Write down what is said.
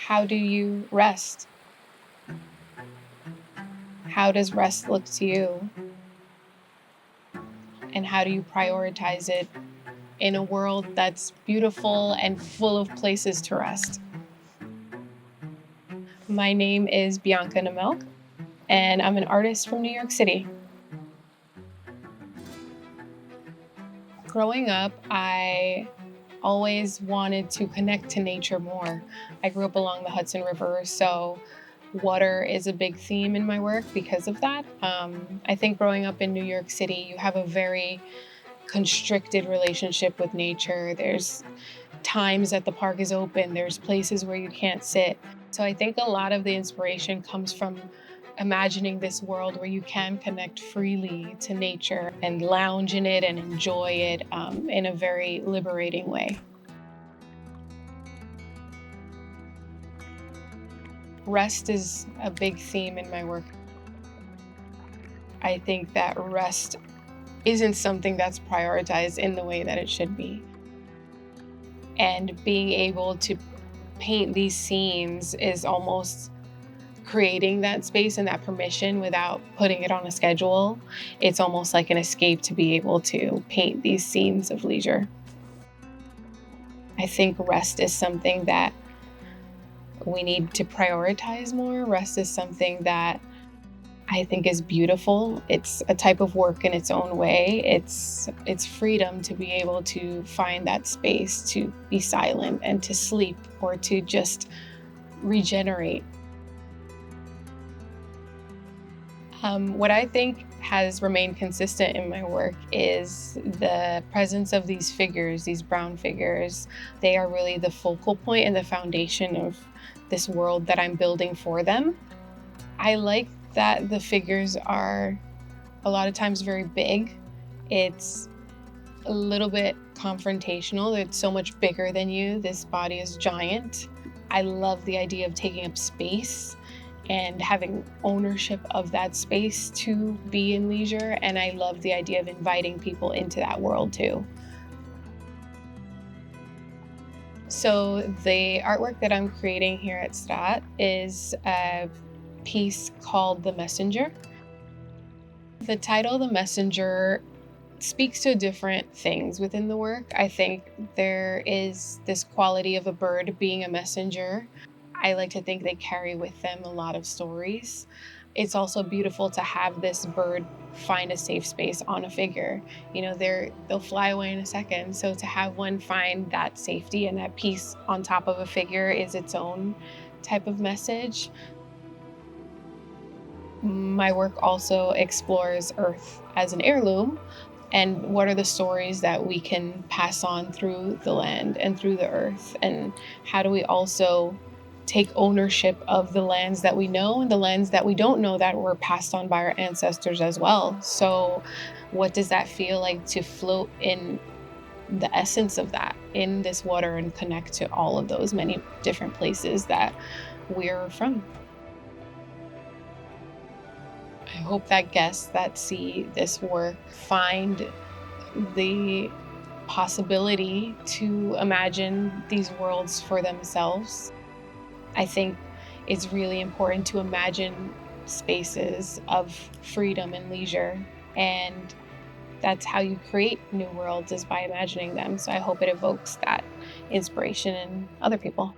How do you rest? How does rest look to you? And how do you prioritize it in a world that's beautiful and full of places to rest? My name is Bianca Nemelc, and I'm an artist from New York City. Growing up, I always wanted to connect to nature more. I grew up along the Hudson River, so water is a big theme in my work because of that. I think growing up in New York City, you have a very constricted relationship with nature. There's times that the park is open, there's places where you can't sit. So I think a lot of the inspiration comes from imagining this world where you can connect freely to nature and lounge in it and enjoy it in a very liberating way. Rest is a big theme in my work. I think that rest isn't something that's prioritized in the way that it should be. And being able to paint these scenes is almost creating that space and that permission without putting it on a schedule. It's almost like an escape to be able to paint these scenes of leisure. I think rest is something that we need to prioritize more. Rest is something that I think is beautiful. It's a type of work in its own way. It's freedom to be able to find that space to be silent and to sleep or to just regenerate. What I think has remained consistent in my work is the presence of these figures, these brown figures. They are really the focal point and the foundation of this world that I'm building for them. I like that the figures are a lot of times very big. It's a little bit confrontational. It's so much bigger than you. This body is giant. I love the idea of taking up space and having ownership of that space to be in leisure. And I love the idea of inviting people into that world too. So the artwork that I'm creating here at Strat is a piece called The Messenger. The title, The Messenger, speaks to different things within the work. I think there is this quality of a bird being a messenger. I like to think they carry with them a lot of stories. It's also beautiful to have this bird find a safe space on a figure. You know, they'll fly away in a second. So to have one find that safety and that peace on top of a figure is its own type of message. My work also explores Earth as an heirloom and what are the stories that we can pass on through the land and through the earth, and how do we also take ownership of the lands that we know and the lands that we don't know that were passed on by our ancestors as well. So what does that feel like to float in the essence of that in this water and connect to all of those many different places that we're from? I hope that guests that see this work find the possibility to imagine these worlds for themselves. I think it's really important to imagine spaces of freedom and leisure, and that's how you create new worlds, is by imagining them. So I hope it evokes that inspiration in other people.